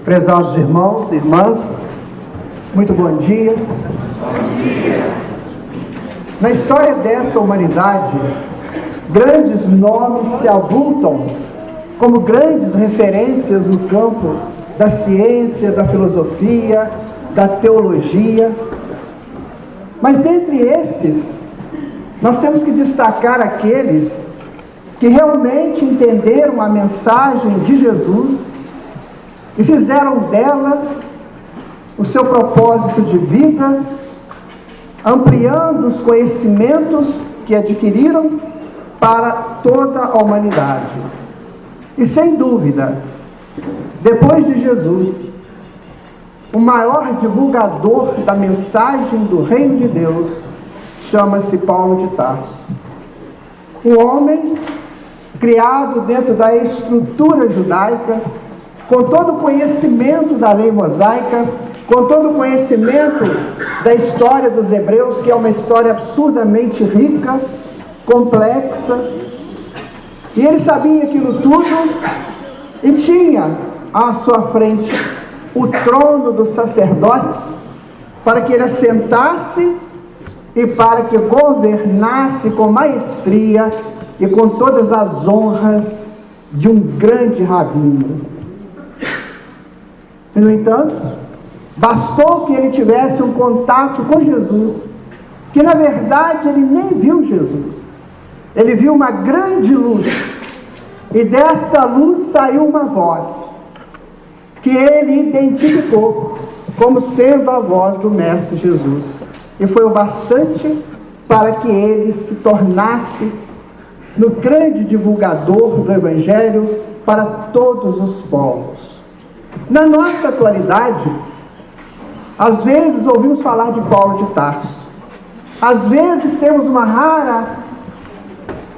Prezados irmãos e irmãs, muito bom dia. Bom dia. Na história dessa humanidade, grandes nomes se avultam como grandes referências no campo da ciência, da filosofia, da teologia. Mas dentre esses, nós temos que destacar aqueles que realmente entenderam a mensagem de Jesus e fizeram dela o seu propósito de vida, ampliando os conhecimentos que adquiriram para toda a humanidade. E sem dúvida, depois de Jesus, o maior divulgador da mensagem do Reino de Deus chama-se Paulo de Tarso. Um homem criado dentro da estrutura judaica, com todo o conhecimento da lei mosaica, com todo o conhecimento da história dos hebreus, que é uma história absurdamente rica, complexa, e ele sabia aquilo tudo e tinha à sua frente o trono dos sacerdotes para que ele assentasse e para que governasse com maestria e com todas as honras de um grande rabino. E, no entanto, bastou que ele tivesse um contato com Jesus, que na verdade ele nem viu Jesus. Ele viu uma grande luz, e desta luz saiu uma voz, que ele identificou como sendo a voz do Mestre Jesus. E foi o bastante para que ele se tornasse no grande divulgador do Evangelho para todos os povos. Na nossa atualidade, às vezes ouvimos falar de Paulo de Tarso. Às vezes temos uma rara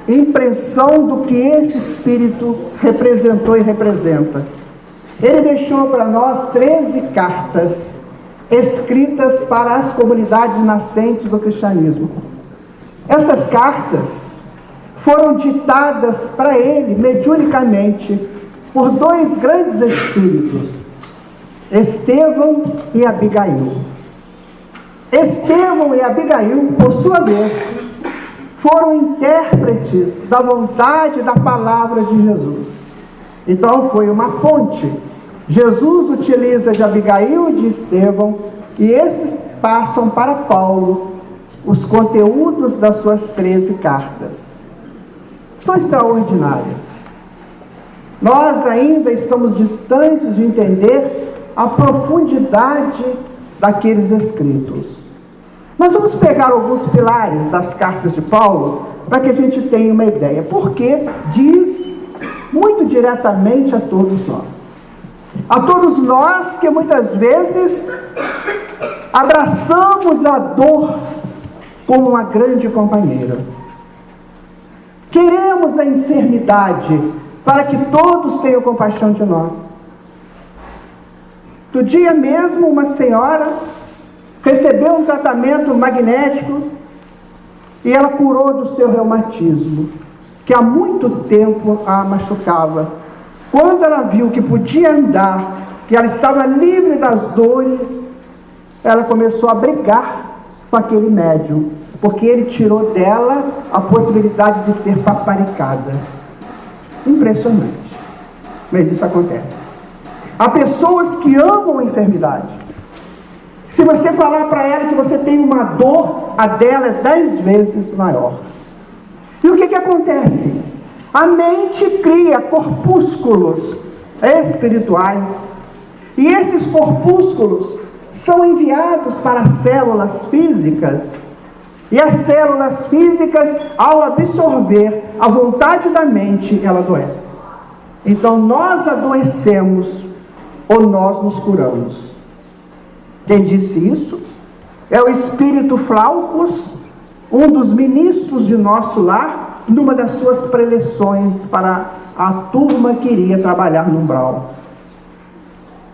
impressão do que esse espírito representou e representa. Ele deixou para nós 13 cartas escritas para as comunidades nascentes do cristianismo. Estas cartas foram ditadas para ele mediunicamente por dois grandes espíritos, Estevão e Abigail. Estevão e Abigail, por sua vez, foram intérpretes da vontade da palavra de Jesus. Então foi uma ponte. Jesus utiliza de Abigail e de Estevão, e esses passam para Paulo os conteúdos das suas 13 cartas. São extraordinárias. Nós ainda estamos distantes de entender a profundidade daqueles escritos. Nós vamos pegar alguns pilares das cartas de Paulo para que a gente tenha uma ideia, porque diz muito diretamente a todos nós. A todos nós que muitas vezes abraçamos a dor como uma grande companheira. Queremos a enfermidade para que todos tenham compaixão de nós. Do dia mesmo, uma senhora recebeu um tratamento magnético e ela curou do seu reumatismo, que há muito tempo a machucava. Quando ela viu que podia andar, que ela estava livre das dores, ela começou a brigar com aquele médium, porque ele tirou dela a possibilidade de ser paparicada. Impressionante, mas isso acontece. Há pessoas que amam a enfermidade. Se você falar para ela que você tem uma dor, a dela é 10 vezes maior. E o que acontece? A mente cria corpúsculos espirituais, e esses corpúsculos são enviados para as células físicas, e as células físicas, ao absorver a vontade da mente, ela adoece. Então nós adoecemos ou nós nos curamos. Quem disse isso é o espírito Flaubus, um dos ministros de nosso lar, numa das suas preleções para a turma que iria trabalhar no umbral.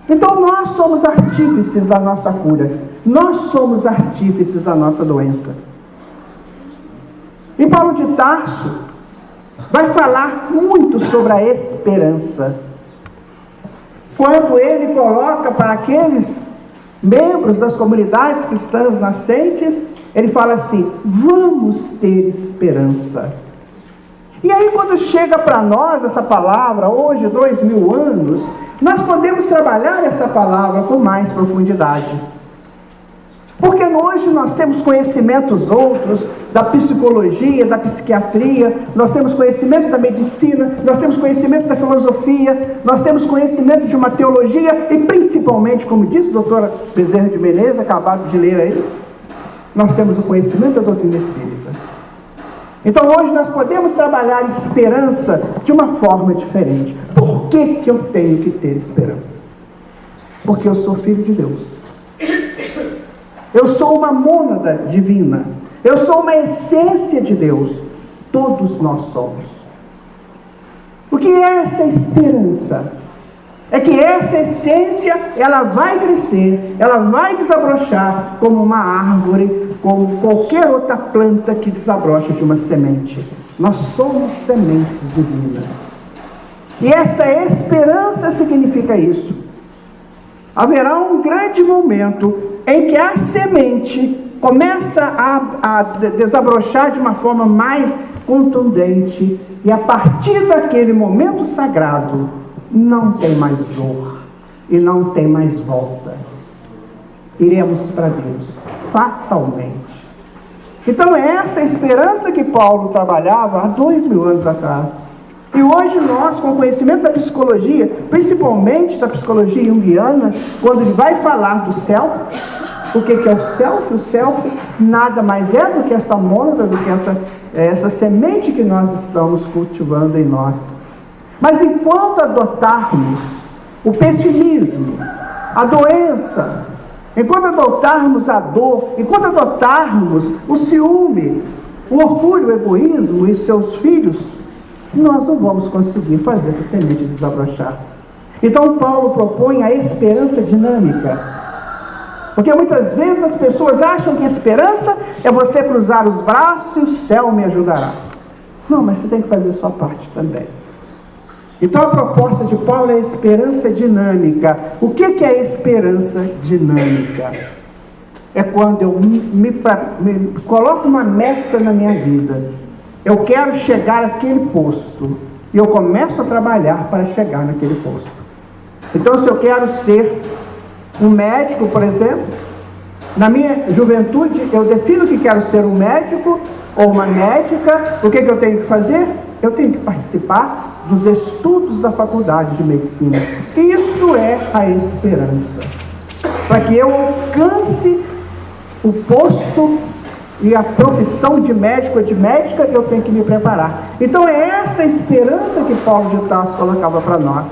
Então nós somos artífices da nossa cura, nós somos artífices da nossa doença. E Paulo de Tarso vai falar muito sobre a esperança. quando ele coloca para aqueles membros das comunidades cristãs nascentes, ele fala assim: vamos ter esperança. E aí, quando chega para nós essa palavra, hoje, 2000 anos, nós podemos trabalhar essa palavra com mais profundidade. Porque hoje nós temos conhecimentos outros da psicologia, da psiquiatria, nós temos conhecimento da medicina, nós temos conhecimento da filosofia, nós temos conhecimento de uma teologia e principalmente, como disse a doutora Bezerra de Menezes, acabado de ler aí, nós temos o conhecimento da doutrina espírita. Então hoje nós podemos trabalhar esperança de uma forma diferente. Por que eu tenho que ter esperança? Porque eu sou filho de Deus. Eu sou uma mônada divina. Eu sou uma essência de Deus. Todos nós somos. O que é essa esperança? É que essa essência, ela vai crescer, ela vai desabrochar como uma árvore, como qualquer outra planta que desabrocha de uma semente. Nós somos sementes divinas. E essa esperança significa isso. Haverá um grande momento em que a semente começa a desabrochar de uma forma mais contundente, e a partir daquele momento sagrado, não tem mais dor e não tem mais volta. Iremos para Deus, fatalmente. Então é essa esperança que Paulo trabalhava há 2000 anos atrás. E hoje nós, com o conhecimento da psicologia, principalmente da psicologia junguiana, quando ele vai falar do self, o que é o self? O self nada mais é do que essa mônada, do que essa semente que nós estamos cultivando em nós. Mas enquanto adotarmos o pessimismo, a doença, enquanto adotarmos a dor, enquanto adotarmos o ciúme, o orgulho, o egoísmo e seus filhos, nós não vamos conseguir fazer essa semente desabrochar. Então Paulo propõe a esperança dinâmica. Porque muitas vezes as pessoas acham que esperança é você cruzar os braços e o céu me ajudará. Não, mas você tem que fazer a sua parte também. Então a proposta de Paulo é a esperança dinâmica. O que é a esperança dinâmica? É quando eu me coloco uma meta na minha vida. Eu quero chegar àquele posto. E eu começo a trabalhar para chegar naquele posto. Então, se eu quero ser um médico, por exemplo, na minha juventude, eu defino que quero ser um médico ou uma médica. O que eu tenho que fazer? Eu tenho que participar dos estudos da faculdade de medicina. Isto é a esperança. Para que eu alcance o posto e a profissão de médico ou de médica, eu tenho que me preparar. Então é essa esperança que Paulo de Tarso colocava para nós.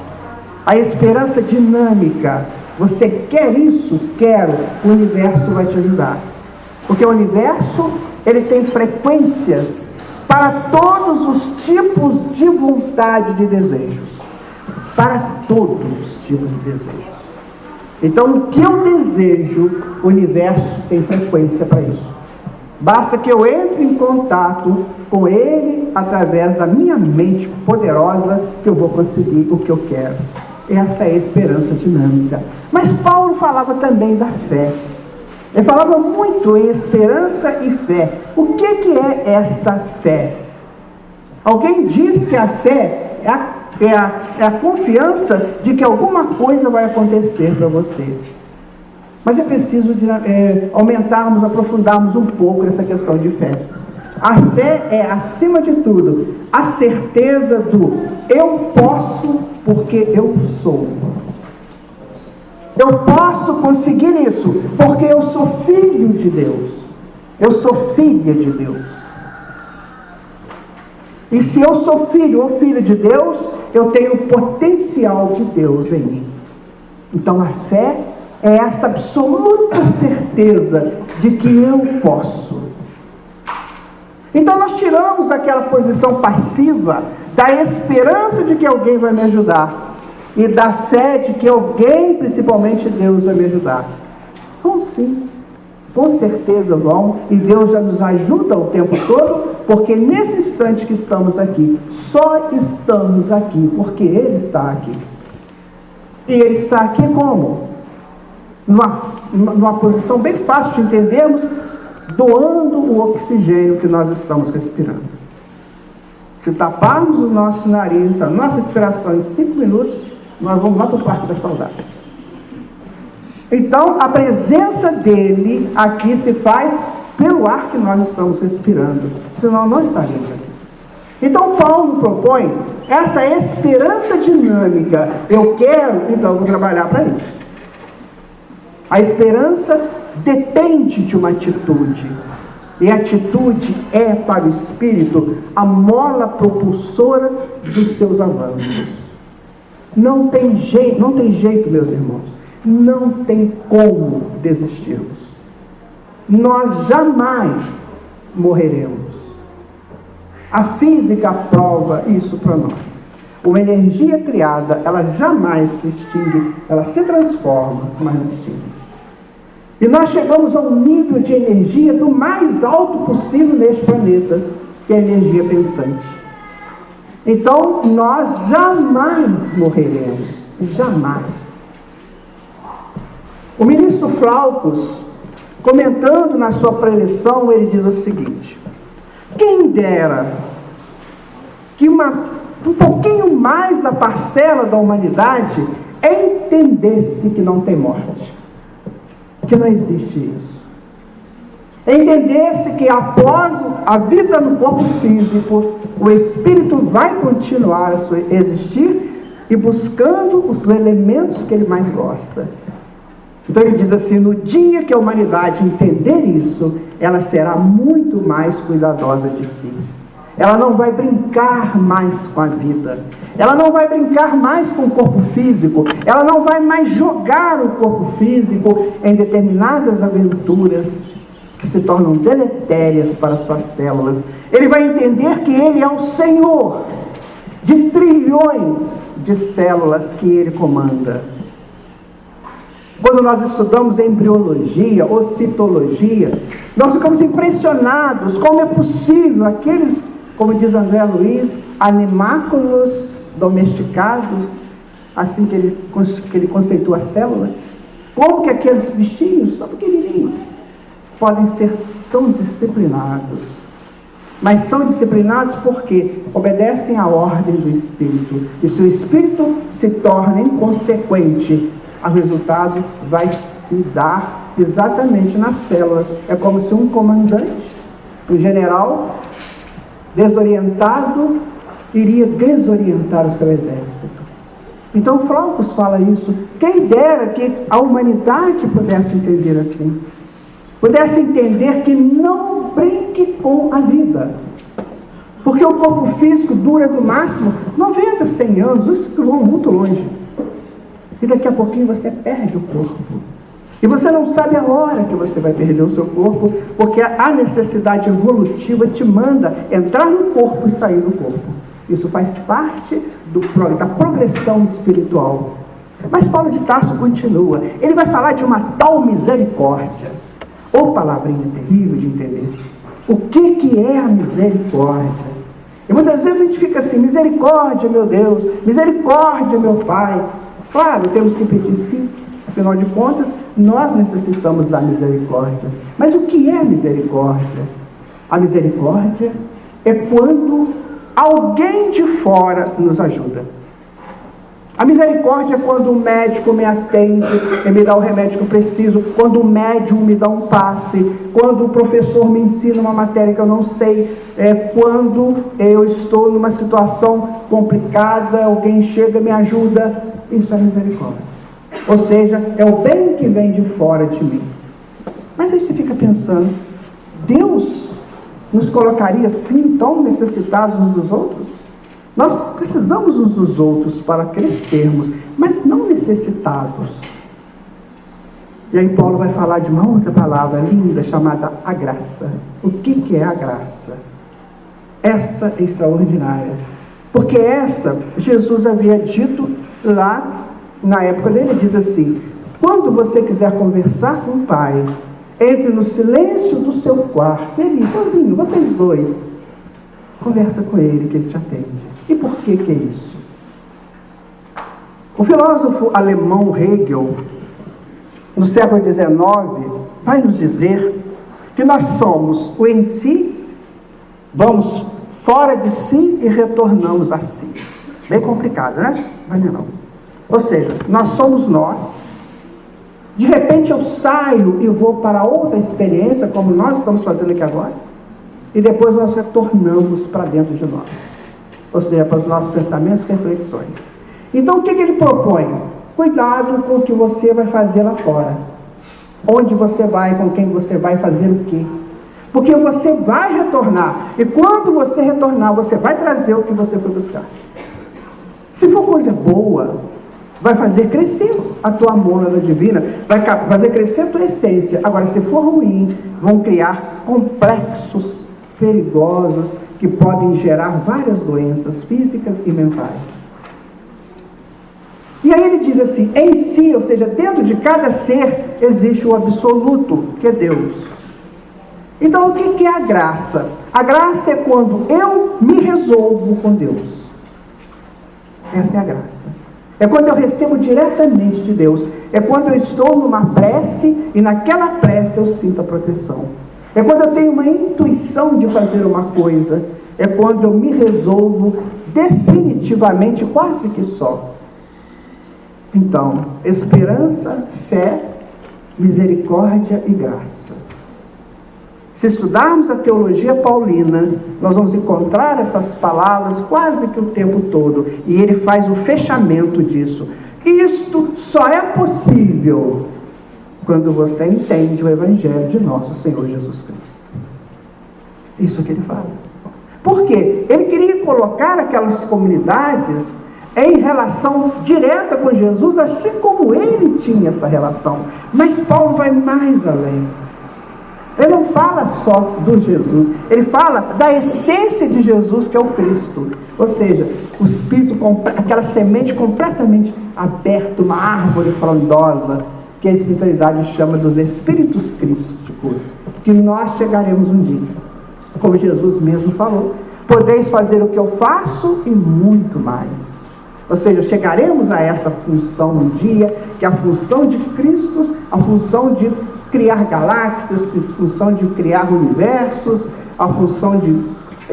A esperança dinâmica. Você quer isso? Quero. O universo vai te ajudar. Porque o universo, ele tem frequências para todos os tipos de vontade e de desejos. Para todos os tipos de desejos. Então, o que eu desejo, o universo tem frequência para isso. Basta que eu entre em contato com ele através da minha mente poderosa, que eu vou conseguir o que eu quero. Esta é a esperança dinâmica. Mas Paulo falava também da fé. Ele falava muito em esperança e fé. O que é esta fé? Alguém diz que a fé é a confiança de que alguma coisa vai acontecer para você. Mas é preciso aumentarmos, aprofundarmos um pouco essa questão de fé. A fé é, acima de tudo, a certeza do eu posso porque eu sou. Eu posso conseguir isso porque eu sou filho de Deus. Eu sou filha de Deus. E se eu sou filho ou filha de Deus, eu tenho o potencial de Deus em mim. Então a fé é essa absoluta certeza de que eu posso. Então nós tiramos aquela posição passiva da esperança de que alguém vai me ajudar e da fé de que alguém, principalmente Deus, vai me ajudar. Vão sim, com certeza vão, e Deus já nos ajuda o tempo todo, porque nesse instante que estamos aqui, só estamos aqui porque Ele está aqui. E ele está aqui como? Numa posição bem fácil de entendermos, doando o oxigênio que nós estamos respirando. Se taparmos o nosso nariz, a nossa respiração em 5 minutos, nós vamos lá para o Parque da Saudade. Então, a presença dele aqui se faz pelo ar que nós estamos respirando, senão não estaríamos aqui. Então, Paulo propõe essa esperança dinâmica. Eu quero, então eu vou trabalhar para isso. A esperança depende de uma atitude. E a atitude é, para o espírito, a mola propulsora dos seus avanços. Não tem jeito, meus irmãos. Não tem como desistirmos. Nós jamais morreremos. A física prova isso para nós. Uma energia criada, ela jamais se extingue, ela se transforma, mas não extingue. E nós chegamos a um nível de energia do mais alto possível neste planeta, que é a energia pensante. Então, nós jamais morreremos. Jamais. O ministro Flaubus, comentando na sua preleção, ele diz o seguinte: quem dera que um pouquinho mais da parcela da humanidade entendesse que não tem morte, que não existe isso. Entendesse que após a vida no corpo físico, o espírito vai continuar a existir e buscando os elementos que ele mais gosta. Então ele diz assim: no dia que a humanidade entender isso, ela será muito mais cuidadosa de si. Ela não vai brincar mais com a vida. Ela não vai brincar mais com o corpo físico. Ela não vai mais jogar o corpo físico em determinadas aventuras que se tornam deletérias para suas células. Ele vai entender que ele é o Senhor de trilhões de células que ele comanda. Quando nós estudamos embriologia ou citologia, nós ficamos impressionados como é possível aqueles, como diz André Luiz, animáculos domesticados, assim que ele conceitua a célula, como que aqueles bichinhos, tão pequenininhos, podem ser tão disciplinados. Mas são disciplinados porque obedecem à ordem do Espírito. E se o Espírito se torna inconsequente, o resultado vai se dar exatamente nas células. É como se um comandante, um general, desorientado, iria desorientar o seu exército. Então Flaubus fala isso. Quem dera que a humanidade pudesse entender assim. Pudesse entender que não brinque com a vida. Porque o corpo físico dura no máximo 90, 100 anos, isso vão muito longe. E daqui a pouquinho você perde o corpo. E você não sabe a hora que você vai perder o seu corpo, porque a necessidade evolutiva te manda entrar no corpo e sair do corpo. Isso faz parte da progressão espiritual. Mas Paulo de Tarso continua. Ele vai falar de uma tal misericórdia. Ô palavrinha terrível de entender. O que é a misericórdia? E muitas vezes a gente fica assim: misericórdia, meu Deus, misericórdia, meu Pai. Claro, temos que pedir sim, afinal de contas, nós necessitamos da misericórdia. Mas o que é a misericórdia? A misericórdia é quando alguém de fora nos ajuda. A misericórdia é quando o médico me atende e me dá o remédio que eu preciso, quando o médium me dá um passe, quando o professor me ensina uma matéria que eu não sei, quando eu estou numa situação complicada, alguém chega e me ajuda. Isso é misericórdia. Ou seja, é o bem que vem de fora de mim. Mas aí você fica pensando: Deus nos colocaria assim, tão necessitados uns dos outros? Nós precisamos uns dos outros para crescermos, mas não necessitados. E aí Paulo vai falar de uma outra palavra linda chamada a graça. O que é a graça? Essa é extraordinária. Porque essa, Jesus havia dito lá na época dele, ele diz assim: quando você quiser conversar com o Pai, entre no silêncio do seu quarto, ele sozinho, vocês dois, conversa com ele que ele te atende. E por que é isso? O filósofo alemão Hegel, no século XIX, vai nos dizer que nós somos o em si, vamos fora de si e retornamos a si. Bem complicado, né? Mas não. Ou seja, nós somos nós. De repente eu saio e vou para outra experiência, como nós estamos fazendo aqui agora, e depois nós retornamos para dentro de nós. Ou seja, para os nossos pensamentos e reflexões. Então o que ele propõe? Cuidado com o que você vai fazer lá fora. Onde você vai, com quem você vai, fazer o quê? Porque você vai retornar. E quando você retornar, você vai trazer o que você foi buscar. Se for coisa boa, vai fazer crescer a tua mônada divina, vai fazer crescer a tua essência. Agora, se for ruim, vão criar complexos perigosos que podem gerar várias doenças físicas e mentais. E aí ele diz assim, em si, ou seja, dentro de cada ser, existe o absoluto, que é Deus. Então, o que é a graça? A graça é quando eu me resolvo com Deus. Essa é a graça. É quando eu recebo diretamente de Deus. É quando eu estou numa prece e naquela prece eu sinto a proteção. É quando eu tenho uma intuição de fazer uma coisa. É quando eu me resolvo definitivamente, quase que só. Então, esperança, fé, misericórdia e graça. Se estudarmos a teologia paulina, nós vamos encontrar essas palavras quase que o tempo todo. E ele faz o fechamento disso. Isto só é possível quando você entende o Evangelho de nosso Senhor Jesus Cristo. Isso que ele fala. Por quê? Ele queria colocar aquelas comunidades em relação direta com Jesus, assim como ele tinha essa relação. Mas Paulo vai mais além. Ele não fala só do Jesus, ele fala da essência de Jesus, que é o Cristo. Ou seja, o Espírito, aquela semente completamente aberta, uma árvore frondosa, que a espiritualidade chama dos Espíritos Crísticos, que nós chegaremos um dia. Como Jesus mesmo falou, podeis fazer o que eu faço e muito mais. Ou seja, chegaremos a essa função um dia, que é a função de Cristo, a função de criar galáxias, a função de criar universos, a função de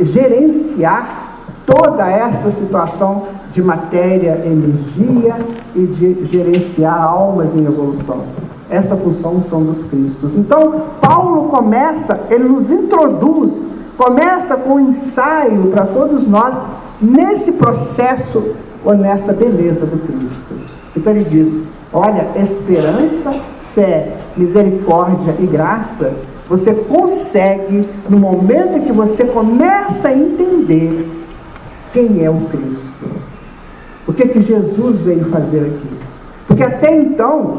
gerenciar toda essa situação de matéria, energia e de gerenciar almas em evolução. Essa função são dos Cristos. Então, Paulo começa, ele nos introduz, começa com um ensaio para todos nós nesse processo ou nessa beleza do Cristo. Então ele diz, olha, esperança, fé, misericórdia e graça, você consegue no momento em que você começa a entender quem é o Cristo. O que Jesus veio fazer aqui. Porque até então,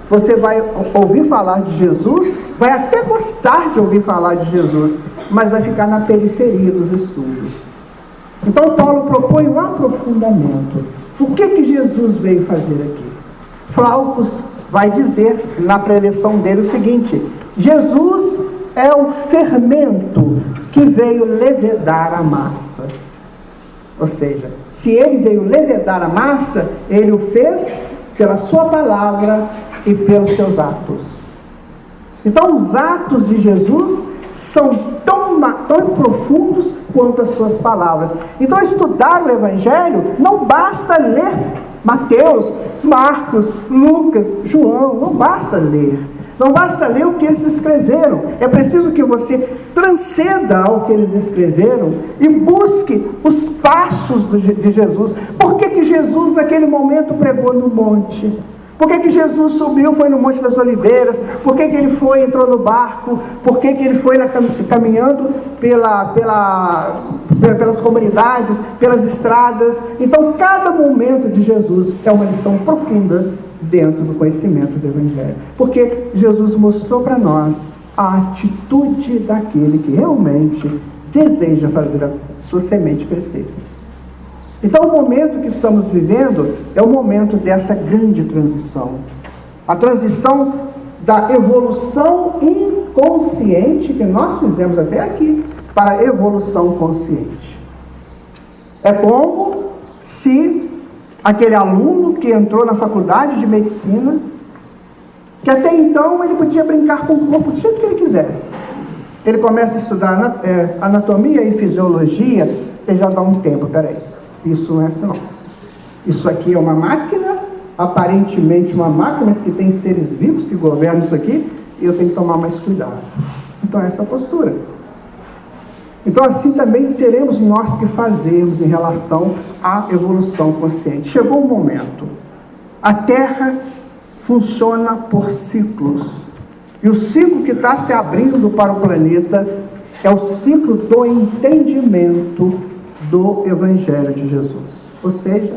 você vai ouvir falar de Jesus, vai até gostar de ouvir falar de Jesus, mas vai ficar na periferia dos estudos. Então Paulo propõe um aprofundamento. O que Jesus veio fazer aqui? Flaubus vai dizer na preleção dele o seguinte: Jesus é o fermento que veio levedar a massa. Ou seja, se ele veio levedar a massa, ele o fez pela sua palavra e pelos seus atos. Então os atos de Jesus são tão profundos quanto as suas palavras. Então estudar o Evangelho não basta ler Mateus, Marcos, Lucas, João, não basta ler. Não basta ler o que eles escreveram. É preciso que você transcenda ao que eles escreveram e busque os passos de Jesus. Por que Jesus naquele momento pregou no monte? Por que Jesus subiu, foi no Monte das Oliveiras? Por que ele foi, entrou no barco? Por que ele foi caminhando pelas comunidades, pelas estradas? Então, cada momento de Jesus é uma lição profunda dentro do conhecimento do Evangelho. Porque Jesus mostrou para nós a atitude daquele que realmente deseja fazer a sua semente crescer. Então, o momento que estamos vivendo é o momento dessa grande transição. A transição da evolução inconsciente, que nós fizemos até aqui, para a evolução consciente. É como se Aquele aluno que entrou na faculdade de medicina, que até então ele podia brincar com o corpo do jeito que ele quisesse. Ele começa a estudar anatomia e fisiologia, ele já dá um tempo, peraí, isso não é assim não. Isso aqui é uma máquina, aparentemente uma máquina, mas que tem seres vivos que governam isso aqui, e eu tenho que tomar mais cuidado. Então essa é a postura. Então assim também teremos nós que fazermos em relação à evolução consciente. Chegou o momento. A Terra funciona por ciclos. E o ciclo que está se abrindo para o planeta é o ciclo do entendimento do Evangelho de Jesus. Ou seja,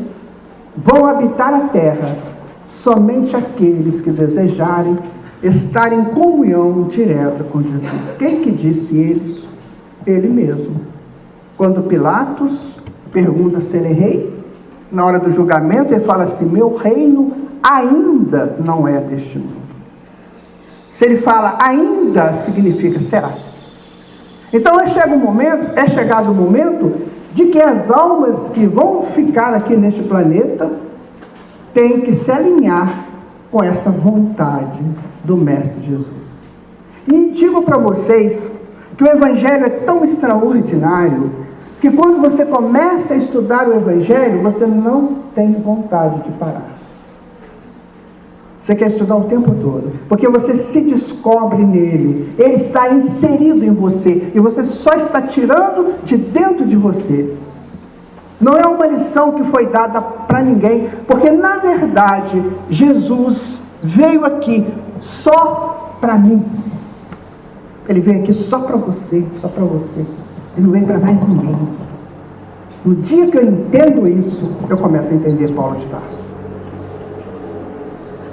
vão habitar a Terra somente aqueles que desejarem estar em comunhão direta com Jesus. Quem que disse isso? Ele mesmo. Quando Pilatos pergunta se ele é rei, na hora do julgamento ele fala assim: meu reino ainda não é deste mundo. Se ele fala ainda, significa será. Então é chegado o momento de que as almas que vão ficar aqui neste planeta têm que se alinhar com esta vontade do Mestre Jesus. E digo para vocês que o Evangelho é tão extraordinário que quando você começa a estudar o Evangelho, você não tem vontade de parar. Você quer estudar o tempo todo, porque você se descobre nele, ele está inserido em você, e você só está tirando de dentro de você. Não é uma lição que foi dada para ninguém, porque na verdade, Jesus veio aqui só para mim. Ele veio aqui só para você, só para você. Ele não veio para mais ninguém. No dia que eu entendo isso, eu começo a entender Paulo de Tarso.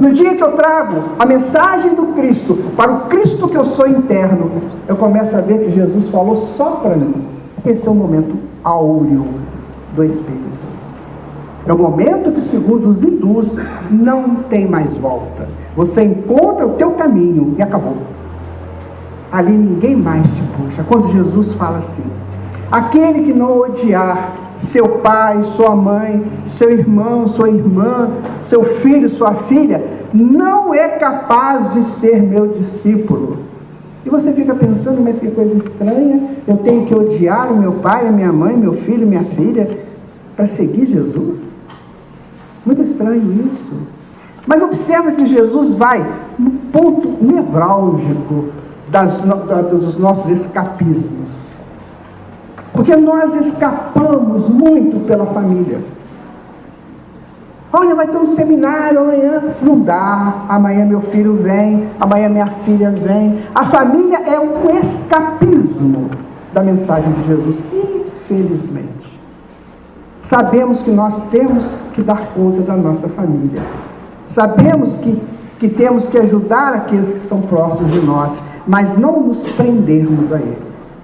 No dia que eu trago a mensagem do Cristo para o Cristo que eu sou interno, eu começo a ver que Jesus falou só para mim. Esse é o momento áureo do Espírito. É o momento que, segundo os hindus, não tem mais volta. Você encontra o teu caminho e acabou. Ali ninguém mais te puxa. Quando Jesus fala assim: aquele que não odiar seu pai, sua mãe, seu irmão, sua irmã, seu filho, sua filha, não é capaz de ser meu discípulo. E você fica pensando, mas que coisa estranha, eu tenho que odiar o meu pai, a minha mãe, meu filho, minha filha, para seguir Jesus? Muito estranho isso. Mas observa que Jesus vai no ponto nevrálgico dos nossos escapismos. Porque nós escapamos muito pela família. Olha, vai ter um seminário amanhã. Não dá. Amanhã meu filho vem, amanhã minha filha vem. A família é um escapismo da mensagem de Jesus, infelizmente. Sabemos que nós temos que dar conta da nossa família. Sabemos que temos que ajudar aqueles que são próximos de nós, mas não nos prendermos a eles.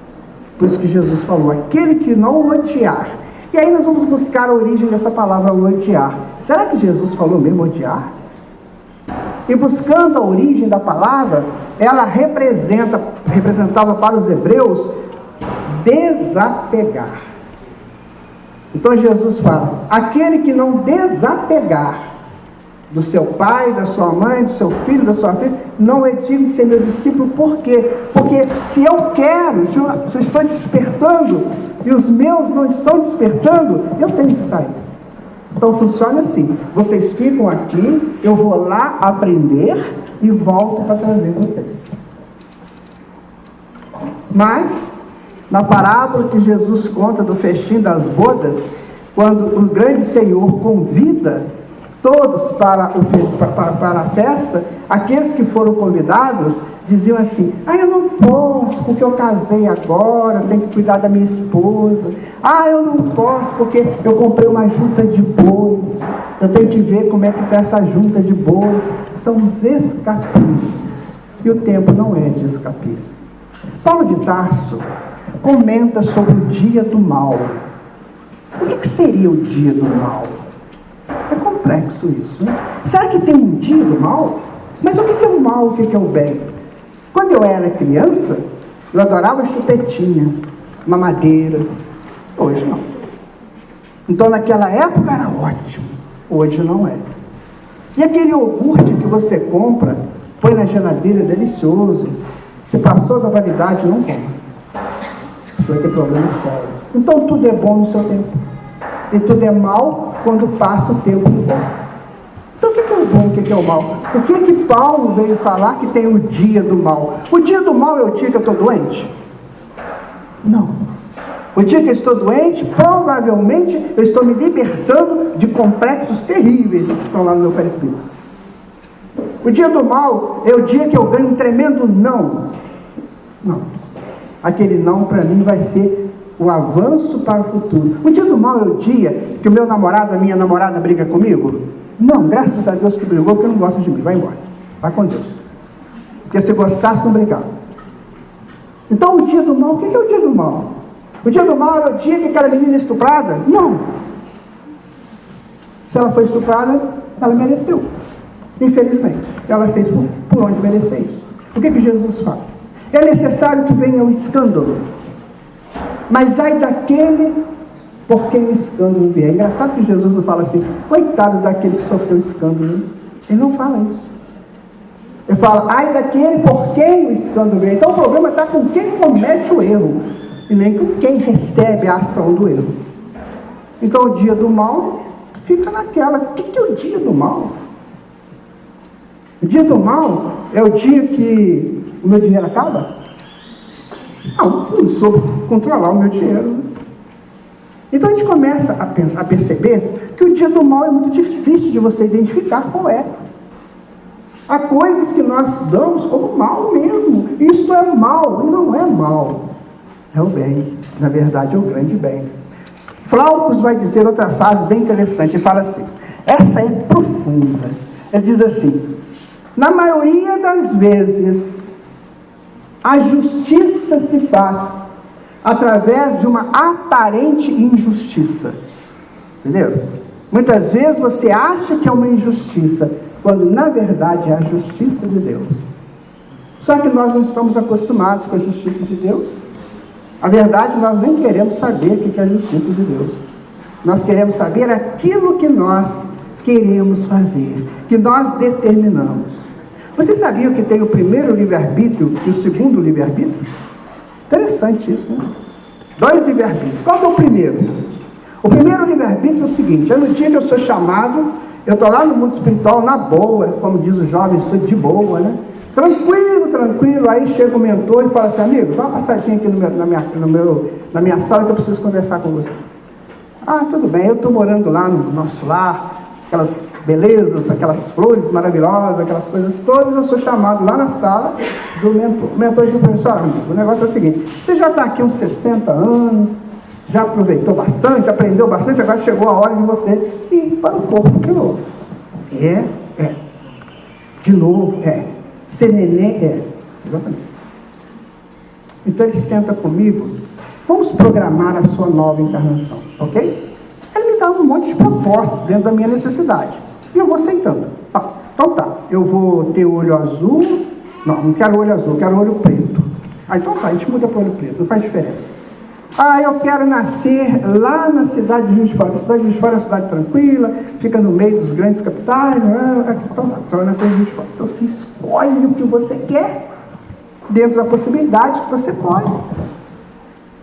Por isso que Jesus falou: aquele que não odiar. E aí nós vamos buscar a origem dessa palavra odiar. Será que Jesus falou mesmo odiar? E buscando a origem da palavra, ela representava para os hebreus desapegar. Então Jesus fala: aquele que não desapegar do seu pai, da sua mãe, do seu filho, da sua filha, não é digno de ser meu discípulo. Por quê? Porque se eu quero, se eu estou despertando e os meus não estão despertando, eu tenho que sair. Então funciona assim: vocês ficam aqui, eu vou lá aprender e volto para trazer vocês. Mas na parábola que Jesus conta do festim das bodas, quando o grande Senhor convida todos para a festa, aqueles que foram convidados diziam assim: eu não posso porque eu casei agora, eu tenho que cuidar da minha esposa. Eu não posso porque eu comprei uma junta de bois, eu tenho que ver como é que está essa junta de bois. São os escapismos, e o tempo não é de escapismo. Paulo de Tarso comenta sobre o dia do mal. O que seria o dia do mal? É complexo isso, né? Será que tem um dia do mal? Mas o que é o mal, o que é o bem? Quando eu era criança, eu adorava chupetinha, mamadeira. Hoje não. Então naquela época era ótimo. Hoje não é. E aquele iogurte que você compra, põe na geladeira, é delicioso. Se passou da validade, não compra. Você vai ter problemas sérios. Então tudo é bom no seu tempo. E tudo é mal quando passa o tempo do bom. Então o que é o bom, o que é o mal? O que Paulo veio falar que tem o dia do mal? O dia do mal é o dia que eu estou doente? Não. O dia que eu estou doente, provavelmente eu estou me libertando de complexos terríveis que estão lá no meu perispírito. O dia do mal é o dia que eu ganho um tremendo não. Não. Aquele não para mim vai ser o avanço para o futuro. O dia do mal é o dia que o meu namorado, a minha namorada briga comigo? Não, graças a Deus que brigou, porque não gosta de mim. Vai embora. Vai com Deus. Porque se gostasse, não brigava. Então o dia do mal, o que é o dia do mal? O dia do mal é o dia que aquela menina é estuprada? Não. Se ela foi estuprada, ela mereceu. Infelizmente. Ela fez por onde merecer isso. O que Jesus fala? É necessário que venha o escândalo. Mas ai daquele por quem o escândalo vier. É engraçado que Jesus não fala assim, coitado daquele que sofreu escândalo. Ele não fala isso. Ele fala, ai daquele por quem o escândalo vier. Então o problema está com quem comete o erro, e nem com quem recebe a ação do erro. Então o dia do mal fica naquela. O que é o dia do mal? O dia do mal é o dia que o meu dinheiro acaba? Não soube controlar o meu dinheiro. Então a gente começa a perceber que o dia do mal é muito difícil de você identificar qual é. Há coisas que nós damos como mal mesmo. Isto é mal, e não é mal. É o bem. Na verdade, é o grande bem. Flaubert vai dizer outra frase bem interessante. Ele fala assim, essa é profunda. Ele diz assim, na maioria das vezes, a justiça se faz através de uma aparente injustiça. Entendeu? Muitas vezes você acha que é uma injustiça, quando na verdade é a justiça de Deus. Só que nós não estamos acostumados com a justiça de Deus. A verdade, nós nem queremos saber o que é a justiça de Deus. Nós queremos saber aquilo que nós queremos fazer, que nós determinamos. Você sabia que tem o primeiro livre-arbítrio e o segundo livre-arbítrio? Interessante isso, né? 2 livre-arbítrios. Qual é o primeiro? O primeiro livre-arbítrio é o seguinte, é no dia que eu sou chamado, eu estou lá no mundo espiritual, na boa, como diz os jovens, estou de boa, né? Tranquilo, aí chega o mentor e fala assim, amigo, dá uma passadinha aqui na minha sala que eu preciso conversar com você. Ah, tudo bem, eu estou morando lá no nosso lar, aquelas belezas, aquelas flores maravilhosas, aquelas coisas todas, eu sou chamado lá na sala do mentor. O mentor diz para mim, amigo, o negócio é o seguinte, você já está aqui uns 60 anos, já aproveitou bastante, aprendeu bastante, agora chegou a hora de você ir para o corpo de novo. De novo, ser neném, exatamente. Então ele senta comigo, vamos programar a sua nova encarnação, ok? Ele me dá um monte de propostas dentro da minha necessidade, e eu vou aceitando. Então tá, eu vou ter olho azul, não quero olho azul, quero olho preto. Então tá, a gente muda para olho preto, não faz diferença. Eu quero nascer lá na cidade de Juiz de Fora. A cidade de Juiz de Fora é uma cidade tranquila, fica no meio dos grandes capitais. Então, você vai nascer em Juiz de Fora. Então, você escolhe o que você quer, dentro da possibilidade que você pode.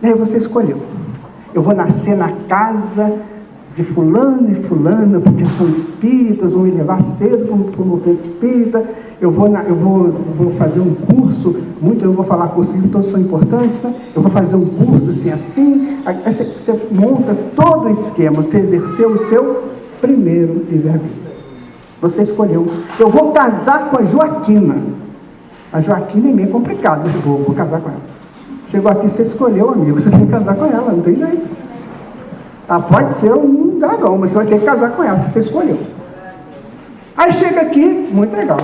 E aí você escolheu. Eu vou nascer na casa de fulano e fulana, porque são espíritas, vão me levar cedo para o movimento espírita. Eu vou fazer um curso, eu vou falar curso que todos são importantes, né? Eu vou fazer um curso assim, você monta todo o esquema, você exerceu o seu primeiro livre-arbítrio. Você escolheu. Eu vou casar com a Joaquina. A Joaquina é meio complicado, mas eu vou casar com ela. Chegou aqui, você escolheu, amigo, você tem que casar com ela, não tem jeito. Pode ser um dragão, mas você vai ter que casar com ela, porque você escolheu. Aí chega aqui, muito legal.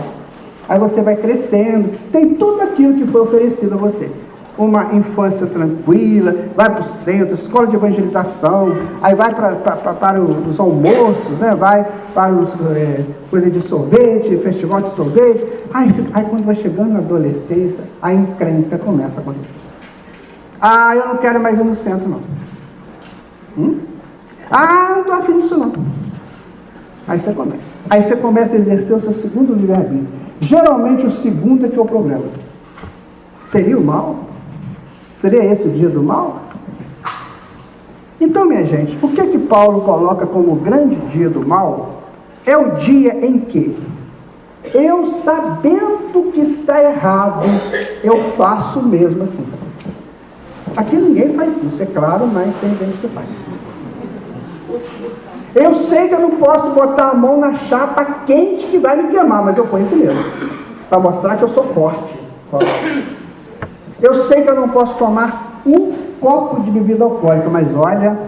Aí você vai crescendo, tem tudo aquilo que foi oferecido a você. Uma infância tranquila, vai para o centro, escola de evangelização, aí vai para os almoços, né? Vai para os coisa de sorvete, festival de sorvete. Aí quando vai chegando na adolescência, a encrenca começa a acontecer. Eu não quero mais ir no centro, não. Não estou afim disso, não. Aí você começa. Aí você começa a exercer o seu segundo livre-arbítrio. Geralmente o segundo é que é o problema. Seria o mal? Seria esse o dia do mal? Então, minha gente, por que Paulo coloca como o grande dia do mal? É o dia em que eu, sabendo que está errado, eu faço mesmo assim. Aqui ninguém faz isso, é claro, mas tem gente que faz. Eu sei que eu não posso botar a mão na chapa quente que vai me queimar, mas eu ponho esse mesmo, para mostrar que eu sou forte. Eu sei que eu não posso tomar um copo de bebida alcoólica, mas olha,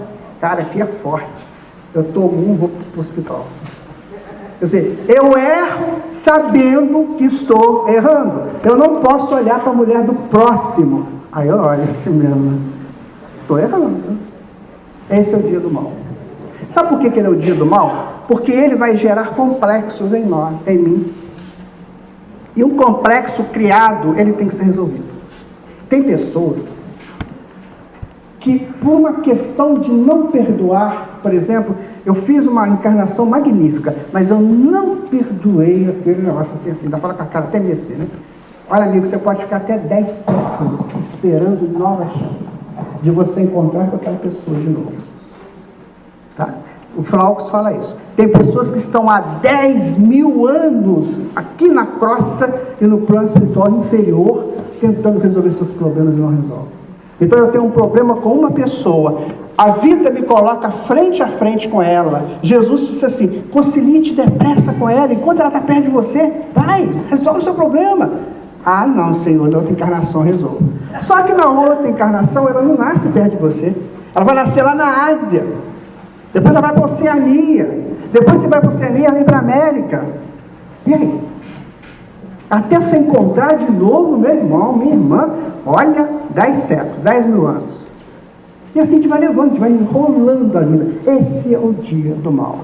cara, aqui é forte. Eu tomo vou para o hospital. Quer dizer, eu erro sabendo que estou errando. Eu não posso olhar para a mulher do próximo. Aí eu olho assim mesmo. Estou errando. Esse é o dia do mal. Sabe por que ele é o dia do mal? Porque ele vai gerar complexos em nós, em mim. E um complexo criado, ele tem que ser resolvido. Tem pessoas que, por uma questão de não perdoar, por exemplo, eu fiz uma encarnação magnífica, mas eu não perdoei aquele negócio assim, dá pra falar com a cara até merecer, né? Olha, amigo, você pode ficar até 10 séculos esperando nova chance de você encontrar com aquela pessoa de novo. Tá? O Flaux fala isso. Tem pessoas que estão há 10.000 anos aqui na crosta e no plano espiritual inferior, tentando resolver seus problemas e não resolve. Então eu tenho um problema com uma pessoa, a vida me coloca frente a frente com ela. Jesus disse assim: concilie-te depressa com ela, enquanto ela está perto de você, vai, resolve o seu problema. Ah não, Senhor, na outra encarnação resolve. Só que na outra encarnação ela não nasce perto de você, ela vai nascer lá na Ásia, depois ela vai para a Oceania, depois você vai para a Oceania, ela vem para a América. E aí? Até se encontrar de novo, meu irmão, minha irmã, olha, 10 séculos, 10.000 anos. E assim a gente vai levando, a gente vai enrolando a vida. Esse é o dia do mal.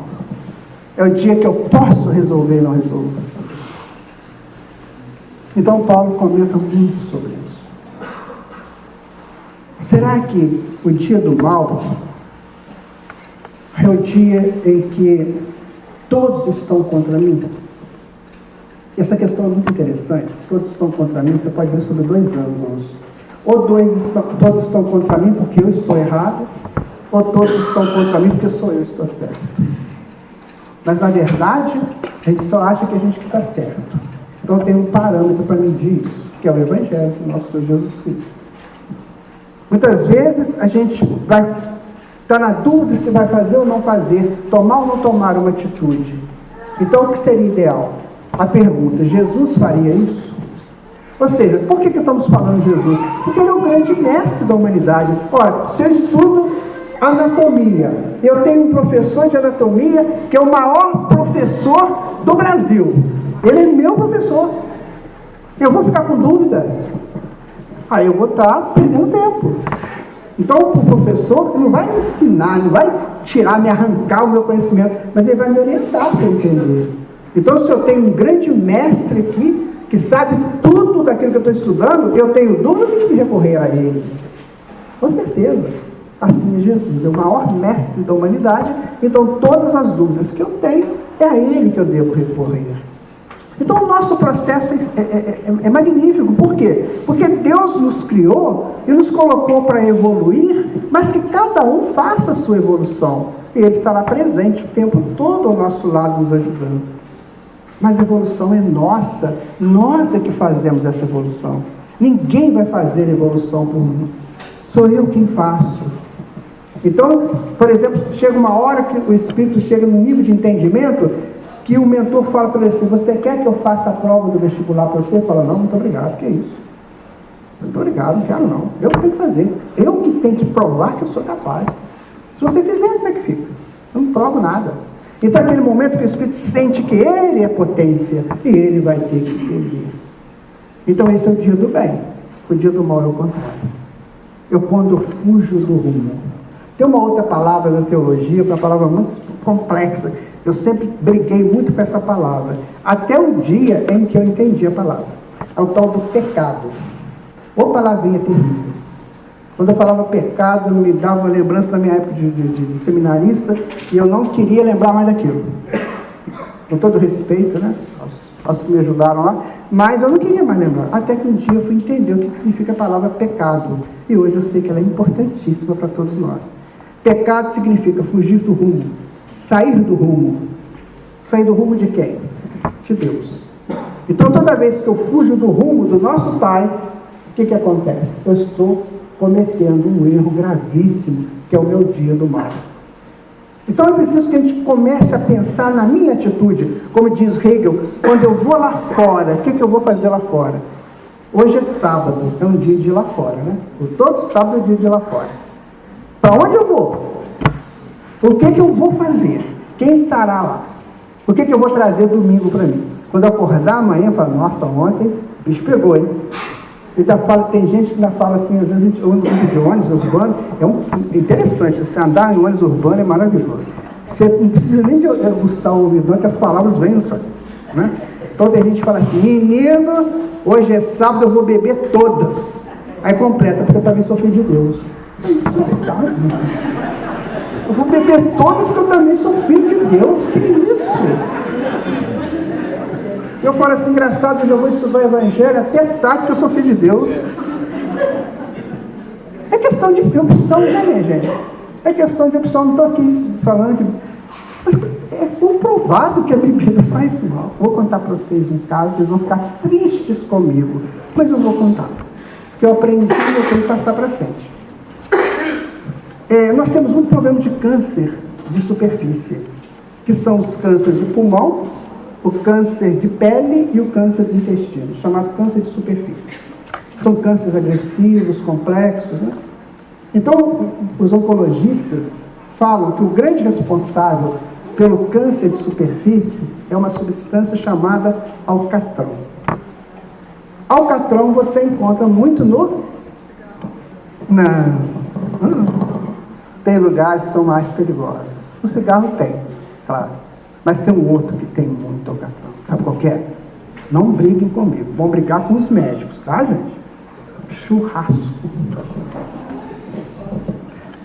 É o dia que eu posso resolver e não resolvo. Então Paulo comenta muito sobre isso. Será que o dia do mal é o dia em que todos estão contra mim? Essa questão é muito interessante. Todos estão contra mim, você pode ver sobre 2 ângulos. Ou todos estão contra mim porque eu estou errado, ou todos estão contra mim porque sou eu que estou certo. Mas na verdade, a gente só acha que a gente está certo. Então tem um parâmetro para medir isso, que é o Evangelho do nosso Senhor Jesus Cristo. Muitas vezes a gente vai estar na dúvida se vai fazer ou não fazer, tomar ou não tomar uma atitude. Então o que seria ideal? A pergunta: Jesus faria isso? Ou seja, por que estamos falando de Jesus? Porque ele é o grande mestre da humanidade. Olha, se eu estudo anatomia, eu tenho um professor de anatomia que é o maior professor do Brasil. Ele é meu professor. Eu vou ficar com dúvida? Aí eu vou estar perdendo tempo. Então o professor não vai me ensinar, não vai me arrancar o meu conhecimento, mas ele vai me orientar para eu entender. Então, se eu tenho um grande mestre aqui, que sabe tudo daquilo que eu estou estudando, eu tenho dúvida de recorrer a ele. Com certeza. Assim é Jesus, é o maior mestre da humanidade, então todas as dúvidas que eu tenho, é a ele que eu devo recorrer. Então o nosso processo é magnífico. Por quê? Porque Deus nos criou e nos colocou para evoluir, mas que cada um faça a sua evolução. E Ele estará presente o tempo todo ao nosso lado, nos ajudando. Mas a evolução é nossa, nós é que fazemos essa evolução. Ninguém vai fazer a evolução por mim, sou eu quem faço. Então, por exemplo, chega uma hora que o espírito chega num nível de entendimento, que o mentor fala para ele assim: você quer que eu faça a prova do vestibular para você? Ele fala: não, muito obrigado, que é isso? Muito obrigado, não quero não, eu que tenho que fazer, eu que tenho que provar que eu sou capaz. Se você fizer, como é que fica? Eu não provo nada. Então, aquele momento que o Espírito sente que ele é potência, e ele vai ter que entender. Então, esse é o dia do bem. O dia do mal é o contrário. Quando eu fujo do rumo. Tem uma outra palavra na teologia, uma palavra muito complexa. Eu sempre briguei muito com essa palavra, até o dia em que eu entendi a palavra. É o tal do pecado. Ô palavrinha terrível. Quando eu falava pecado, me dava uma lembrança da minha época de seminarista, e eu não queria lembrar mais daquilo. com todo respeito, né, aos que me ajudaram lá, mas eu não queria mais lembrar. Até que um dia eu fui entender o que significa a palavra pecado. E hoje eu sei que ela é importantíssima para todos nós. Pecado significa fugir do rumo, sair do rumo. Sair do rumo de quem? De Deus. Então toda vez que eu fujo do rumo do nosso Pai, o que acontece? Eu estou cometendo um erro gravíssimo, que é o meu dia do mal. Então é preciso que a gente comece a pensar na minha atitude, como diz Hegel, quando eu vou lá fora, o que eu vou fazer lá fora? Hoje é sábado, é um dia de ir lá fora, né? Todo sábado é dia de ir lá fora. Para onde eu vou? O que eu vou fazer? Quem estará lá? O que eu vou trazer domingo para mim? Quando eu acordar amanhã, eu falo, nossa, ontem o bicho pegou, hein? Tem gente que ainda fala assim, às vezes a gente anda de ônibus urbano, interessante, você andar em ônibus urbano é maravilhoso. Você não precisa nem de aguçar o ouvidor, que as palavras vêm no seu, né? Então tem gente que fala assim, menino, hoje é sábado, eu vou beber todas. Aí completa, porque eu também sou filho de Deus. Você sabe, né? Eu vou beber todas porque eu também sou filho de Deus. Que isso? Eu falo assim, engraçado, eu já vou estudar o Evangelho até tarde, porque eu sou filho de Deus. É questão de opção, né, minha gente? É questão de opção, não estou aqui falando que... Mas é comprovado que a bebida faz mal. Vou contar para vocês um caso, vocês vão ficar tristes comigo, mas eu vou contar. Porque eu aprendi e eu tenho que passar para frente. Nós temos muito problema de câncer de superfície, que são os cânceres de pulmão, o câncer de pele e o câncer do intestino, chamado câncer de superfície. São cânceres agressivos, complexos, né? Então, os oncologistas falam que o grande responsável pelo câncer de superfície é uma substância chamada alcatrão. Alcatrão você encontra muito tem lugares que são mais perigosos. O cigarro tem, claro. Mas tem um outro que tem muito alcatrão. Sabe qual que é? Não briguem comigo. Vão brigar com os médicos, tá, gente? Churrasco.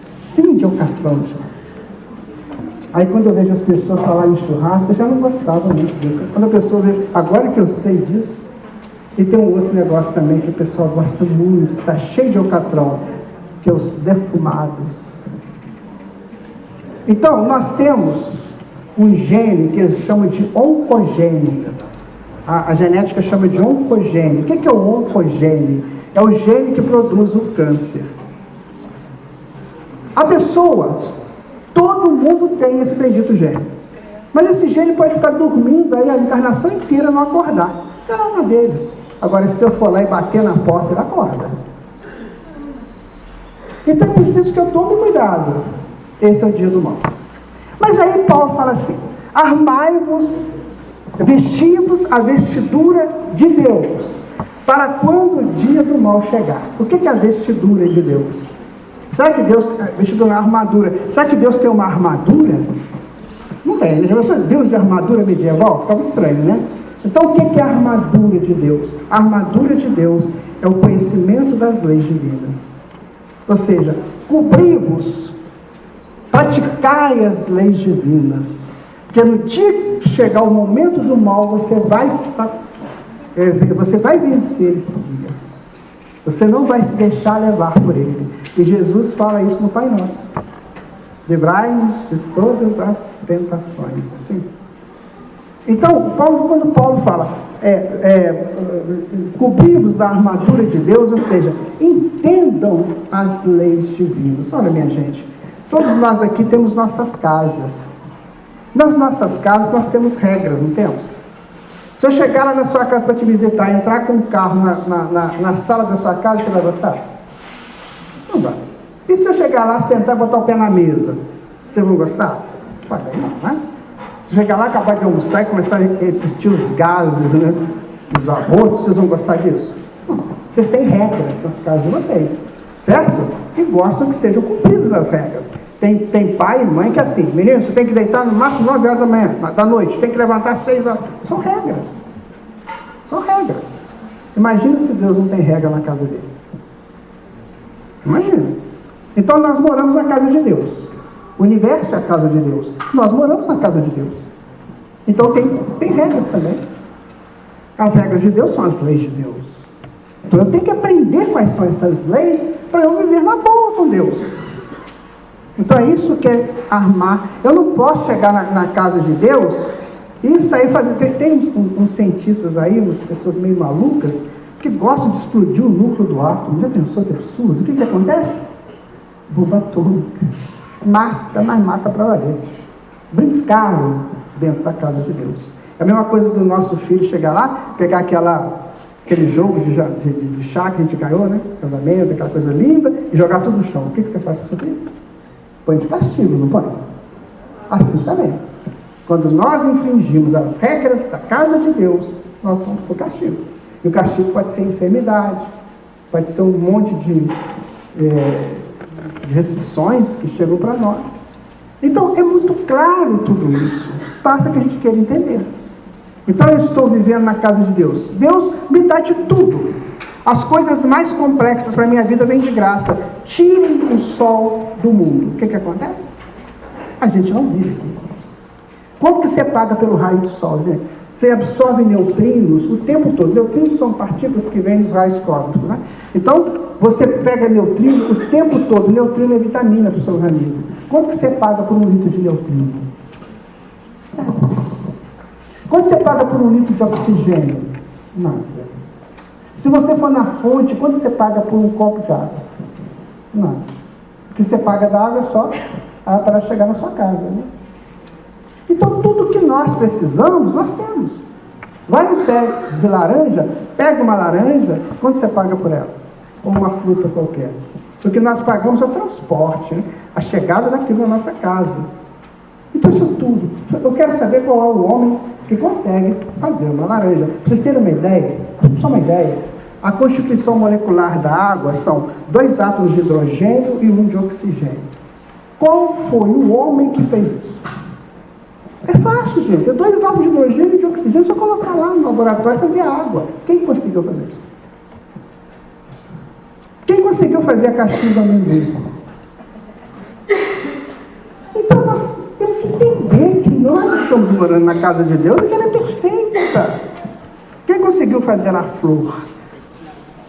Sim, de alcatrão, gente. Aí quando eu vejo as pessoas falarem em churrasco, eu já não gostava muito disso. Quando a pessoa vê, agora que eu sei disso, e tem um outro negócio também que o pessoal gosta muito, que está cheio de alcatrão, que é os defumados. Então, nós temos um gene que eles chamam de oncogene. A genética chama de oncogene. O que é o oncogene? É o gene que produz o câncer. A pessoa, todo mundo tem esse bendito gene. Mas esse gene pode ficar dormindo aí a encarnação inteira não acordar. Não é nada dele. Agora, se eu for lá e bater na porta, ele acorda. Então é preciso que eu tome cuidado. Esse é o dia do mal. Mas aí Paulo fala assim, armai-vos, vestivos a vestidura de Deus, para quando o dia do mal chegar. O que é a vestidura de Deus? Será que Deus, vestidura na armadura, será que Deus tem uma armadura? Não tem, né? Deus de armadura medieval? Ficava estranho, né? Então o que é a armadura de Deus? A armadura de Deus é o conhecimento das leis divinas. Ou seja, cobri-vos, praticai as leis divinas, porque no dia que chegar o momento do mal, você vai vencer esse dia. Você não vai se deixar levar por ele. E Jesus fala isso no Pai Nosso. Livrai-nos de todas as tentações. Assim. Então, quando Paulo fala, cobri-vos da armadura de Deus, ou seja, entendam as leis divinas. Olha, minha gente, todos nós aqui temos nossas casas. Nas nossas casas nós temos regras, não temos? Se eu chegar lá na sua casa para te visitar, entrar com o carro na sala da sua casa, você vai gostar? Não vai. E se eu chegar lá, sentar e botar o pé na mesa, vocês vão gostar? Vai, não, né? Se eu chegar lá, acabar de almoçar e começar a repetir os gases, né, os arrotos, vocês vão gostar disso? Não. Vocês têm regras nas casas de vocês, certo? E gostam que sejam cumpridas as regras. Tem pai e mãe que é assim, menino, você tem que deitar no máximo 9 horas da noite, tem que levantar às 6 horas. São regras. São regras. Imagina se Deus não tem regra na casa dele. Imagina. Então nós moramos na casa de Deus. O universo é a casa de Deus. Nós moramos na casa de Deus. Então tem regras também. As regras de Deus são as leis de Deus. Então eu tenho que aprender quais são essas leis para eu viver na boa com Deus. Então é isso que é armar. Eu não posso chegar na casa de Deus e sair fazendo... Tem uns cientistas aí, umas pessoas meio malucas, que gostam de explodir o núcleo do átomo. Já pensou que absurdo? O que acontece? Bomba atômica. Mata, mas mata para valer. Brincaram dentro da casa de Deus. É a mesma coisa do nosso filho chegar lá, pegar aquele jogo de chá que a gente ganhou, né? Casamento, aquela coisa linda, e jogar tudo no chão. O que você faz com o seu filho? Põe de castigo, não põe? Assim também. Quando nós infringimos as regras da casa de Deus, nós vamos para o castigo. E o castigo pode ser enfermidade, pode ser um monte de restrições que chegam para nós. Então, é muito claro tudo isso. Basta que a gente queira entender. Então, eu estou vivendo na casa de Deus. Deus me dá de tudo. As coisas mais complexas para a minha vida vêm de graça. Tirem o sol do mundo. O que acontece? A gente não vive aqui. Quanto que você paga pelo raio do sol, gente? Você absorve neutrinos o tempo todo. Neutrinos são partículas que vêm dos raios cósmicos, né? Então, você pega neutrino o tempo todo. Neutrino é vitamina para o seu organismo. Quanto que você paga por 1 litro de neutrino? Quanto você paga por 1 litro de oxigênio? Nada. Se você for na fonte, quanto você paga por um copo de água? Nada. O que você paga da água é só para chegar na sua casa, né? Então, tudo que nós precisamos, nós temos. Vai no pé de laranja, pega uma laranja, quanto você paga por ela? Ou uma fruta qualquer. O que nós pagamos é o transporte, né? A chegada daquilo na nossa casa. Então, isso tudo. Eu quero saber qual é o homem que consegue fazer uma laranja. Para vocês terem uma ideia, só uma ideia, a constituição molecular da água são 2 átomos de hidrogênio e 1 de oxigênio. Qual foi o homem que fez isso? É fácil, gente. É 2 átomos de hidrogênio e de oxigênio, só colocar lá no laboratório e fazer água. Quem conseguiu fazer isso? Quem conseguiu fazer a casquinha do amendoim? Então nós temos que entender que nós estamos morando na casa de Deus e que ela é perfeita. Quem conseguiu fazer a flor?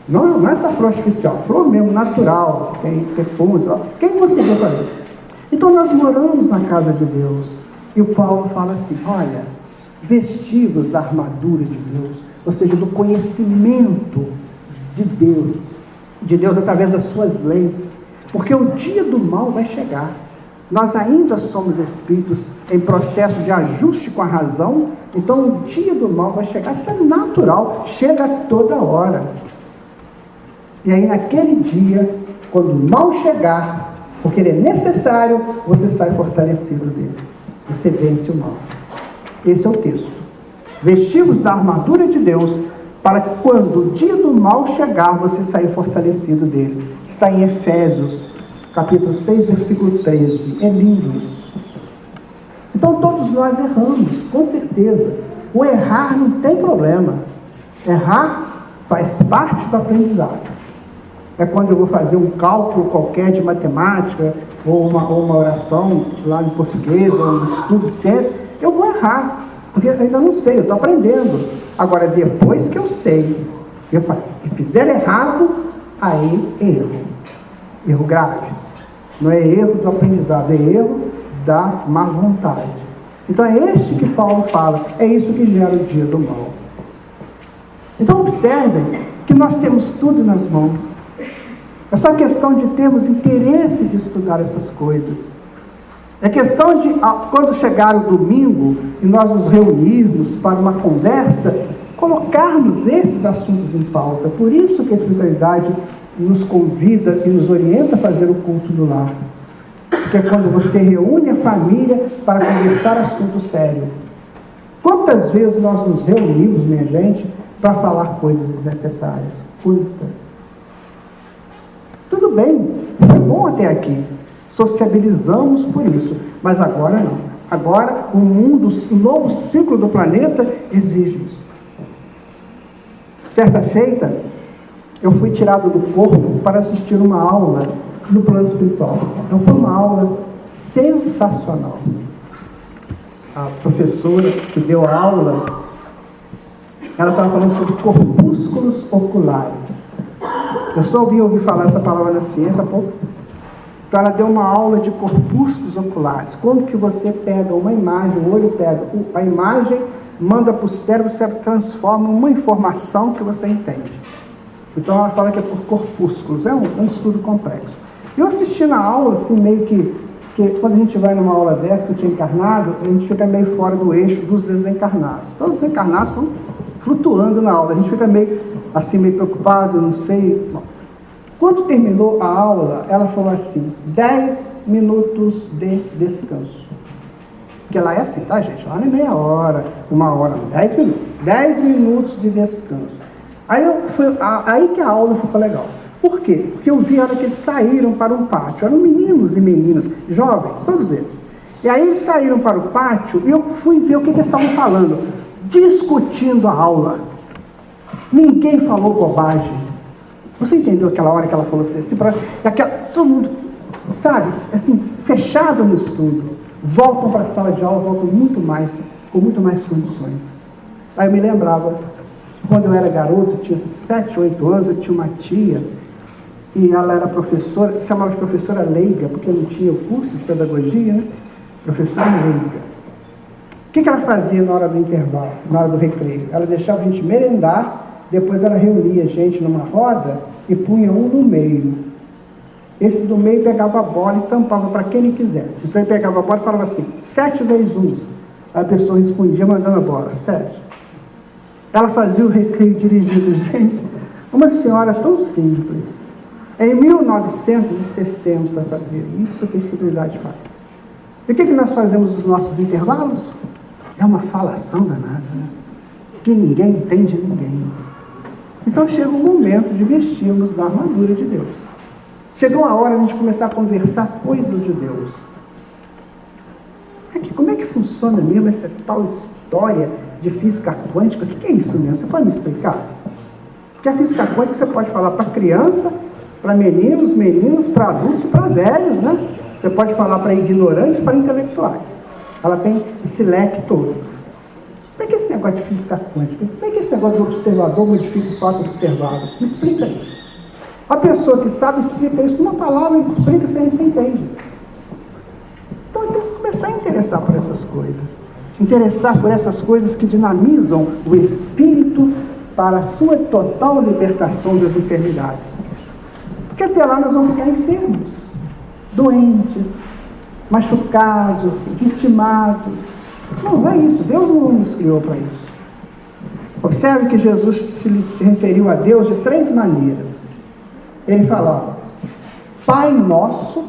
Não é essa flor artificial, flor mesmo, natural, tem perfumes. Quem conseguiu fazer? Então nós moramos na casa de Deus. E o Paulo fala assim, olha, vestidos da armadura de Deus, ou seja, do conhecimento de Deus através das suas leis, porque o dia do mal vai chegar. Nós ainda somos espíritos em processo de ajuste com a razão, então o dia do mal vai chegar, isso é natural, chega toda hora. E aí naquele dia, quando o mal chegar, porque ele é necessário, você sai fortalecido dele. Você vence o mal. Esse é o texto. Vestimos da armadura de Deus, para quando o dia do mal chegar, você sair fortalecido dele. Está em Efésios, capítulo 6, versículo 13. É lindo isso. Então todos nós erramos, com certeza. O errar não tem problema. Errar faz parte do aprendizado. É quando eu vou fazer um cálculo qualquer de matemática, ou uma oração lá em português, ou um estudo de ciência, eu vou errar, porque eu ainda não sei, eu estou aprendendo. Agora, depois que eu sei, eu fizer errado, aí erro grave. Não é erro do aprendizado, é erro da má vontade. Então é este que Paulo fala, é isso que gera o dia do mal. Então observem que nós temos tudo nas mãos. É só questão de termos interesse de estudar essas coisas. É questão de, quando chegar o domingo, e nós nos reunirmos para uma conversa, colocarmos esses assuntos em pauta. Por isso que a espiritualidade nos convida e nos orienta a fazer o culto do lar. Porque é quando você reúne a família para conversar assunto sério. Quantas vezes nós nos reunimos, minha gente, para falar coisas desnecessárias? Quantas? Tudo bem, foi bom até aqui, sociabilizamos por isso, mas agora não. Agora o mundo, o novo ciclo do planeta exige isso. Certa feita, eu fui tirado do corpo para assistir uma aula no plano espiritual. Então foi uma aula sensacional. a professora que deu a aula, ela estava falando sobre corpúsculos oculares. Eu só ouvi falar essa palavra na ciência há pouco. Então ela deu uma aula de corpúsculos oculares. Como que você pega uma imagem, o olho pega a imagem, manda para o cérebro transforma uma informação que você entende. Então ela fala que é por corpúsculos, é um estudo complexo. Eu assisti na aula, assim, meio que quando a gente vai numa aula dessa, que eu tinha encarnado, a gente fica meio fora do eixo dos desencarnados. Todos os desencarnados estão flutuando na aula, a gente fica meio assim, meio preocupado, não sei. Bom, quando terminou a aula, ela falou assim, 10 minutos de descanso. Porque lá é assim, tá, gente? Lá não é meia hora, 1 hora, 10 minutos. 10 minutos de descanso. Aí que a aula ficou legal. Por quê? Porque eu vi a hora que eles saíram para um pátio. Eram meninos e meninas, jovens, todos eles. E aí eles saíram para o pátio e eu fui ver o que eles estavam falando. Discutindo a aula. Ninguém falou bobagem. Você entendeu aquela hora que ela falou assim? Todo mundo, sabe, assim, fechado no estudo. Voltam para a sala de aula, voltam com muito mais condições. Aí eu me lembrava, quando eu era garoto, tinha 7, 8 anos, eu tinha uma tia, e ela era professora, se chamava de professora leiga, porque não tinha o curso de pedagogia, né? Professora leiga. O que ela fazia na hora do intervalo, na hora do recreio? Ela deixava a gente merendar, depois ela reunia a gente numa roda e punha um no meio. Esse do meio pegava a bola e tampava para quem ele quiser. Então ele pegava a bola e falava assim, 7 vezes 1. A pessoa respondia mandando a bola, 7. Ela fazia o recreio dirigido, gente, uma senhora tão simples. Em 1960 fazia isso que a espiritualidade faz. E o que nós fazemos nos nossos intervalos? É uma falação danada, né? Que ninguém entende ninguém. Então chega o momento de vestirmos da armadura de Deus. Chegou a hora de a gente começar a conversar coisas de Deus. Como é que funciona mesmo essa tal história de física quântica? O que é isso mesmo? Você pode me explicar? Porque a física quântica você pode falar para criança, para meninos, meninas, para adultos e para velhos, né? Você pode falar para ignorantes e para intelectuais. Ela tem esse leque todo. Como é que é esse negócio de física quântica? Como é que é esse negócio do observador modifica o fato observado? Me explica isso. A pessoa que sabe explica isso com uma palavra, ele explica, você entende. Então eu tenho que começar a interessar por essas coisas. Interessar por essas coisas que dinamizam o espírito para a sua total libertação das enfermidades. Porque até lá nós vamos ficar enfermos, doentes, machucados, vitimados. Não é isso. Deus não nos criou para isso. Observe que Jesus se referiu a Deus de 3 maneiras. Ele falava, Pai Nosso,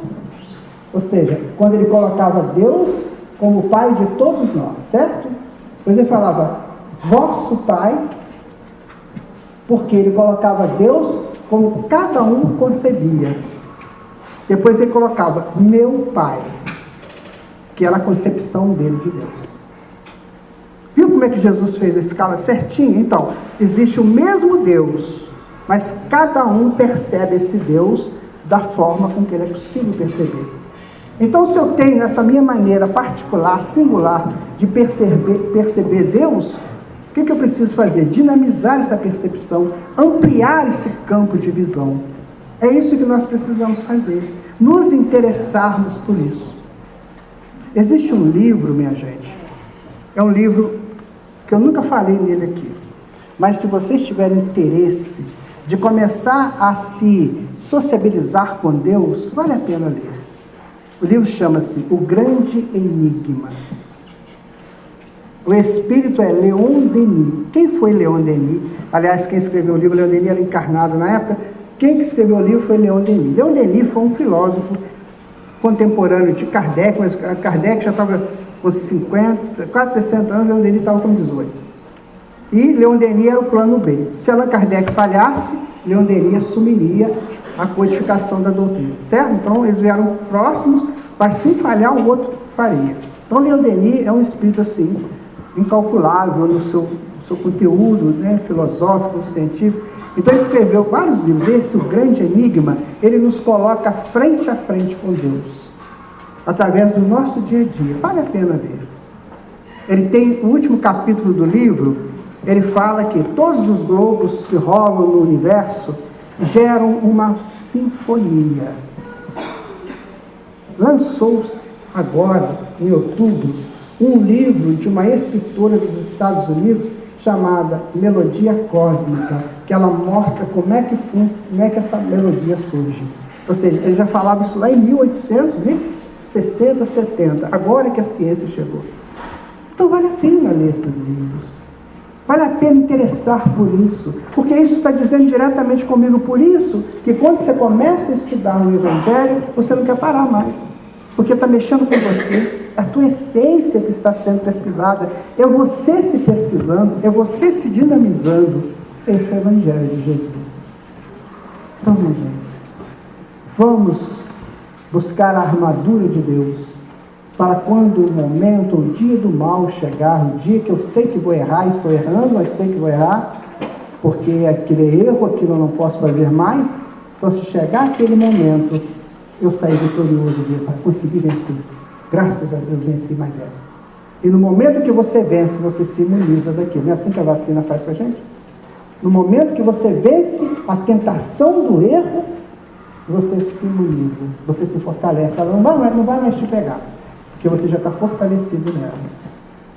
ou seja, quando ele colocava Deus como Pai de todos nós, certo? Depois ele falava, Vosso Pai, porque ele colocava Deus como cada um concebia. Depois ele colocava, Meu Pai, que era a concepção dele de Deus. Viu como é que Jesus fez a escala certinha? Então, existe o mesmo Deus, mas cada um percebe esse Deus da forma com que ele é possível perceber. Então, se eu tenho essa minha maneira particular, singular, de perceber Deus, o que eu preciso fazer? Dinamizar essa percepção, ampliar esse campo de visão. É isso que nós precisamos fazer, nos interessarmos por isso. Existe um livro, minha gente, é um livro que eu nunca falei nele aqui, mas se vocês tiverem interesse de começar a se sociabilizar com Deus, vale a pena ler. O livro chama-se O Grande Enigma. O espírito é Leon Denis. Quem foi Leon Denis? Aliás, quem escreveu o livro, Leon Denis era encarnado na época. Quem que escreveu o livro foi Leon Denis. Leon Denis foi um filósofo contemporâneo de Kardec, mas Kardec já estava com 50, quase 60 anos, Leon Denis estava com 18. E Leon Denis era o plano B. Se Allan Kardec falhasse, Leon Denis assumiria a codificação da doutrina, certo? Então, eles vieram próximos, mas se um falhar, o outro faria. Então, Leon Denis é um espírito, assim, incalculável no seu conteúdo, né, filosófico, científico. Então, ele escreveu vários livros. Esse, O Grande Enigma, ele nos coloca frente a frente com Deus, através do nosso dia a dia. Vale a pena ler. Ele tem o último capítulo do livro, ele fala que todos os globos que rolam no universo geram uma sinfonia. Lançou-se agora, em outubro, um livro de uma escritora dos Estados Unidos chamada Melodia Cósmica, que ela mostra como é que essa melodia surge. Ou seja, ele já falava isso lá em 1860, 70, agora que a ciência chegou. Então vale a pena ler esses livros. Vale a pena interessar por isso, porque isso está dizendo diretamente comigo. Por isso que quando você começa a estudar o Evangelho, você não quer parar mais, porque está mexendo com você, a tua essência que está sendo pesquisada, é você se pesquisando, é você se dinamizando. Esse é o Evangelho de Jesus. Então, meu gente, vamos buscar a armadura de Deus, para quando o momento, o dia do mal chegar, o dia que eu sei que vou errar, estou errando, mas sei que vou errar, porque aquele erro, aquilo eu não posso fazer mais. Então, se chegar aquele momento, eu sair vitorioso, para conseguir vencer. Graças a Deus, venci mais essa. E no momento que você vence, você se imuniza daquilo. Não é assim que a vacina faz com a gente? No momento que você vence a tentação do erro, você se imuniza, você se fortalece. Ela não vai mais te pegar, porque você já está fortalecido nela.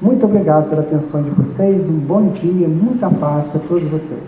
Muito obrigado pela atenção de vocês, um bom dia, muita paz para todos vocês.